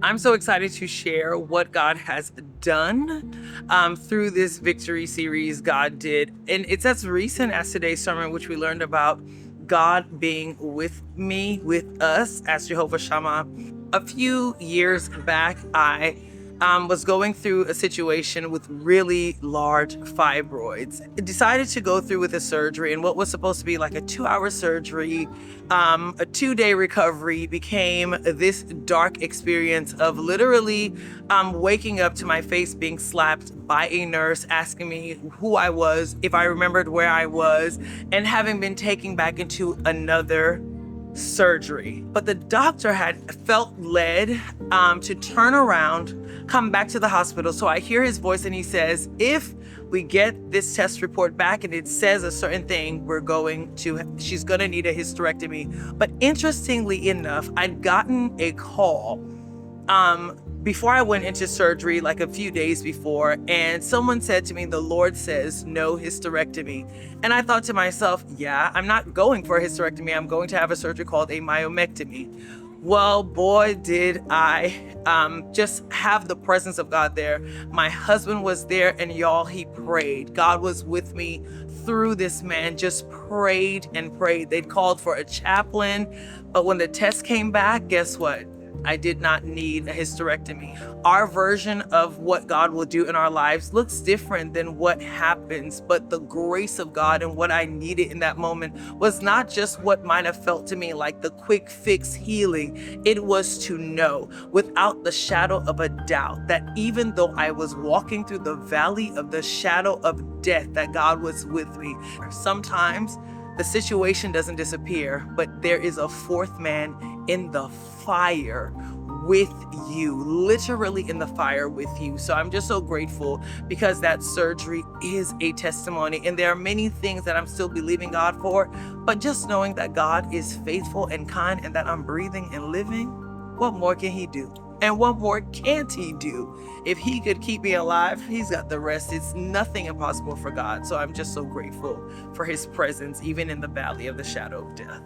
I'm so excited to share what God has done through this victory series God did. And it's as recent as today's sermon, which we learned about God being with me, with us as Jehovah Shammah. A few years back, I was going through a situation with really large fibroids. I decided to go through with a surgery, and what was supposed to be like a 2-hour surgery, a 2-day recovery became this dark experience of literally waking up to my face being slapped by a nurse asking me who I was, if I remembered where I was, and having been taken back into another surgery. But the doctor had felt led to turn around, come back to the hospital. So I hear his voice and he says, if we get this test report back and it says a certain thing, she's gonna need a hysterectomy. But interestingly enough, I'd gotten a call before I went into surgery, like a few days before, and someone said to me, the Lord says no hysterectomy. And I thought to myself, yeah, I'm not going for a hysterectomy. I'm going to have a surgery called a myomectomy. Well, boy, did I just have the presence of God there. My husband was there, and y'all, he prayed. God was with me through this, man, just prayed and prayed. They'd called for a chaplain, but when the test came back, guess what? I did not need a hysterectomy. Our version of what God will do in our lives looks different than what happens, but the grace of God and what I needed in that moment was not just what might have felt to me like the quick fix healing. It was to know without the shadow of a doubt that even though I was walking through the valley of the shadow of death, that God was with me. Sometimes the situation doesn't disappear, but there is a fourth man in the fire with you, literally in the fire with you. So I'm just so grateful because that surgery is a testimony. And there are many things that I'm still believing God for, but just knowing that God is faithful and kind and that I'm breathing and living, what more can he do? And what more can't he do? If he could keep me alive, he's got the rest. It's nothing impossible for God. So I'm just so grateful for his presence, even in the valley of the shadow of death.